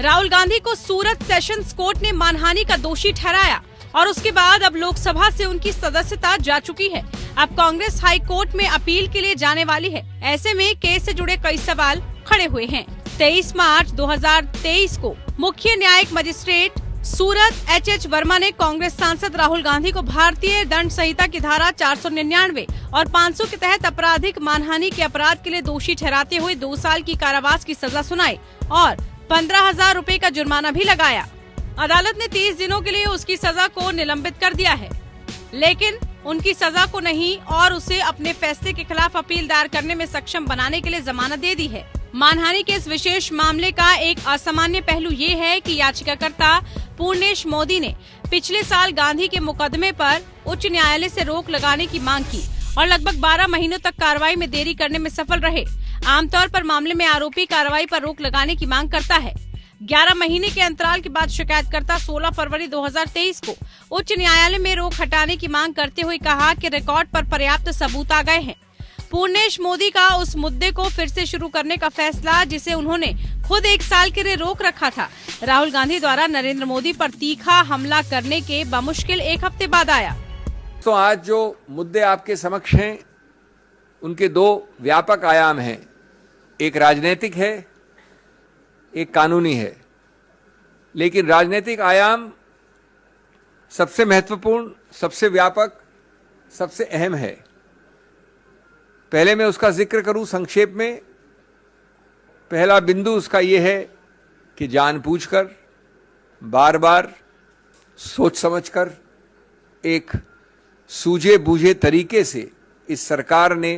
राहुल गांधी को सूरत sessions court ने मानहानि का दोषी ठहराया और उसके बाद अब लोकसभा से उनकी सदस्यता जा चुकी है। अब कांग्रेस हाई कोर्ट में अपील के लिए जाने वाली है। ऐसे में केस से जुड़े कई सवाल खड़े हुए हैं। 23 मार्च 2023 को मुख्य न्यायिक मजिस्ट्रेट सूरत एच वर्मा ने कांग्रेस सांसद राहुल गांधी को भारतीय दंड संहिता की धारा 499 और 500 के तहत आपराधिक मानहानि के अपराध के लिए दोषी ठहराते हुए 2 साल की कारावास की सजा सुनाई और 15,000 रुपए का जुर्माना भी लगाया। अदालत ने 30 दिनों के लिए उसकी सजा को निलंबित कर दिया है, लेकिन उनकी सजा को नहीं और उसे अपने फैसले के खिलाफ अपील दायर करने में सक्षम बनाने के लिए जमानत दे दी है। मानहानि के इस विशेष मामले का एक असामान्य पहलू ये है कि याचिकाकर्ता पूर्णेश मोदी ने पिछले साल गांधी के मुकदमे पर उच्च न्यायालय से रोक लगाने की मांग की और लगभग 12 महीनों तक कार्रवाई में देरी करने में सफल रहे। आमतौर पर मामले में आरोपी कार्रवाई पर रोक लगाने की मांग करता है। 11 महीने के अंतराल के बाद शिकायतकर्ता 16 फरवरी 2023 को उच्च न्यायालय में रोक हटाने की मांग करते हुए कहा कि रिकॉर्ड पर पर्याप्त सबूत आ गए हैं। पूर्णेश मोदी का उस मुद्दे को फिर से शुरू करने का फैसला, जिसे उन्होंने खुद 1 साल के लिए रोक रखा था, राहुल गांधी द्वारा नरेंद्र मोदी पर तीखा हमला करने के बमुश्किल 1 हफ्ते बाद आया। तो आज जो मुद्दे आपके समक्ष हैं, उनके 2 व्यापक आयाम हैं। एक राजनीतिक है, एक कानूनी है। लेकिन राजनीतिक आयाम सबसे महत्वपूर्ण, सबसे व्यापक, सबसे अहम है। पहले मैं उसका जिक्र करूं संक्षेप में। पहला बिंदु उसका यह है कि जानबूझकर, बार बार, सोच समझकर, एक सूझे बूझे तरीके से इस सरकार ने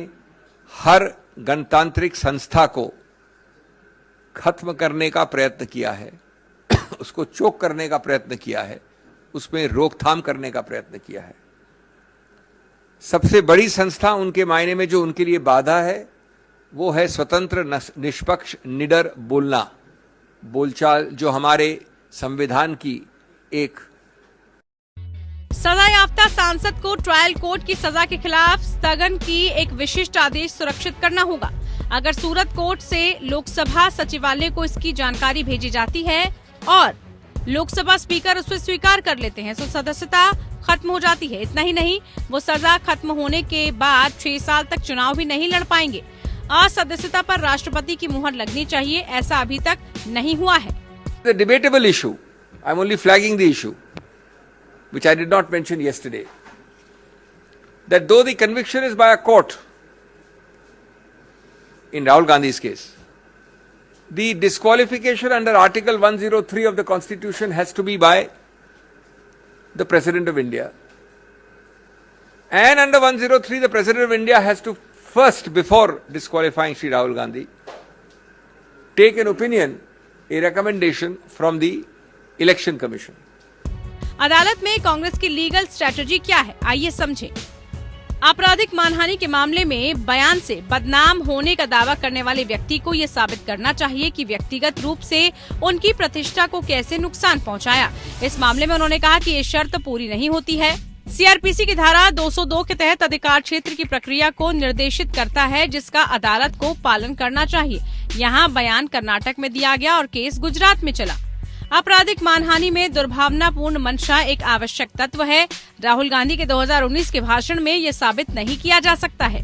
हर गणतांत्रिक संस्था को खत्म करने का प्रयत्न किया है, उसको चोक करने का प्रयत्न किया है, उसमें रोकथाम करने का प्रयत्न किया है। सबसे बड़ी संस्था उनके मायने में जो उनके लिए बाधा है, वो है स्वतंत्र, निष्पक्ष, निडर बोलना, बोलचाल, जो हमारे संविधान की एक सजा याफ्ता सांसद को ट्रायल कोर्ट की सजा के खिलाफ स्थगन की एक विशिष्ट आदेश सुरक्षित करना होगा। अगर सूरत कोर्ट से लोकसभा सचिवालय को इसकी जानकारी भेजी जाती है और लोकसभा स्पीकर उसे स्वीकार कर लेते हैं तो सदस्यता खत्म हो जाती है। इतना ही नहीं, वो सजा खत्म होने के बाद 6 साल तक चुनाव भी नहीं लड़ पाएंगे। असदस्यता पर राष्ट्रपति की मुहर लगनी चाहिए, ऐसा अभी तक नहीं हुआ है। The debatable issue, I'm only flagging the issue, which I did not mention yesterday, that though the conviction is by a court in Rahul Gandhi's case, the disqualification under Article 103 of the Constitution has to be by the President of India. And under 103, the President of India has to first, before disqualifying Shri Rahul Gandhi, take an opinion, a recommendation from the Election Commission. अदालत में कांग्रेस की legal strategy क्या है, आइए समझें। आपराधिक मानहानि के मामले में बयान से बदनाम होने का दावा करने वाले व्यक्ति को ये साबित करना चाहिए कि व्यक्तिगत रूप से उनकी प्रतिष्ठा को कैसे नुकसान पहुंचाया। इस मामले में उन्होंने कहा कि ये शर्त पूरी नहीं होती है। सीआरपीसी की धारा 202 के तहत अधिकार क्षेत्र की प्रक्रिया को निर्देशित करता है, जिसका अदालत को पालन करना चाहिए। यहाँ बयान कर्नाटक में दिया गया और केस गुजरात में चला। आपराधिक मानहानि में दुर्भावनापूर्ण मंशा एक आवश्यक तत्व है। राहुल गांधी के 2019 के भाषण में ये साबित नहीं किया जा सकता है।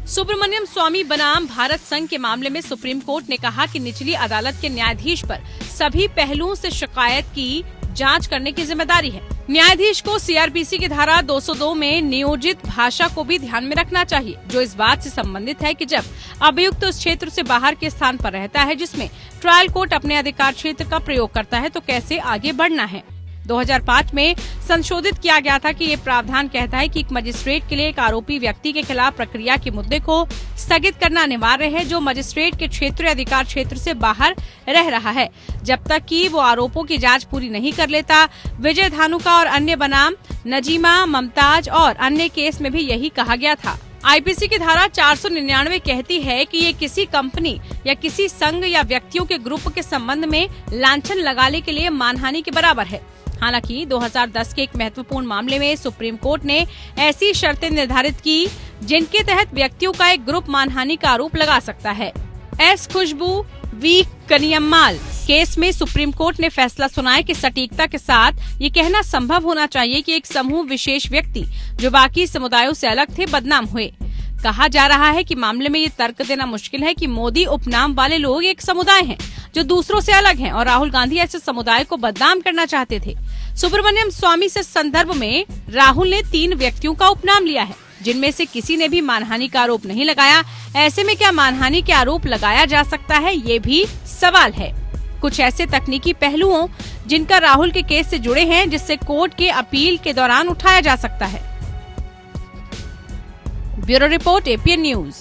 सुब्रमण्यम स्वामी बनाम भारत संघ के मामले में सुप्रीम कोर्ट ने कहा कि निचली अदालत के न्यायाधीश पर सभी पहलुओं से शिकायत की जांच करने की जिम्मेदारी है। न्यायाधीश को सीआरपीसी की धारा 202 में नियोजित भाषा को भी ध्यान में रखना चाहिए, जो इस बात से संबंधित है कि जब अभियुक्त उस क्षेत्र से बाहर के स्थान पर रहता है जिसमें ट्रायल कोर्ट अपने अधिकार क्षेत्र का प्रयोग करता है, तो कैसे आगे बढ़ना है। 2005 में संशोधित किया गया था कि ये प्रावधान कहता है कि एक मजिस्ट्रेट के लिए एक आरोपी व्यक्ति के खिलाफ प्रक्रिया के मुद्दे को स्थगित करना अनिवार्य है जो मजिस्ट्रेट के क्षेत्र या अधिकार क्षेत्र से बाहर रह रहा है, जब तक कि वो आरोपों की जांच पूरी नहीं कर लेता। विजय धानुका और अन्य बनाम नजीमा मुमताज और अन्य केस में भी यही कहा गया था। आईपीसी की धारा 499 कहती है कि ये किसी कंपनी या किसी संघ या व्यक्तियों के ग्रुप के संबंध में लांछन लगाने के लिए मानहानि के बराबर है। हालांकि 2010 के एक महत्वपूर्ण मामले में सुप्रीम कोर्ट ने ऐसी शर्तें निर्धारित की जिनके तहत व्यक्तियों का एक ग्रुप मानहानि का आरोप लगा सकता है। S Khushboo, V Kanniammal. Case में सुप्रीम कोर्ट ने फैसला सुनाया कि सटीकता के साथ ये कहना संभव होना चाहिए कि एक समूह विशेष व्यक्ति जो बाकी समुदायों से अलग थे बदनाम हुए। कहा जा रहा है कि मामले में ये तर्क देना मुश्किल है कि मोदी उपनाम वाले लोग एक समुदाय हैं जो दूसरों से अलग हैं और राहुल गांधी ऐसे समुदाय को बदनाम करना चाहते थे। सुब्रमण्यम स्वामी से संदर्भ में राहुल ने 3 व्यक्तियों का उपनाम लिया है, जिनमें से किसी ने भी मानहानि का आरोप नहीं लगाया। ऐसे में क्या मानहानि के आरोप लगाया जा सकता है, ये भी सवाल है। कुछ ऐसे तकनीकी पहलुओं जिनका राहुल के केस से जुड़े हैं, जिससे कोर्ट के अपील के दौरान उठाया जा सकता है। Bureau report, APN news.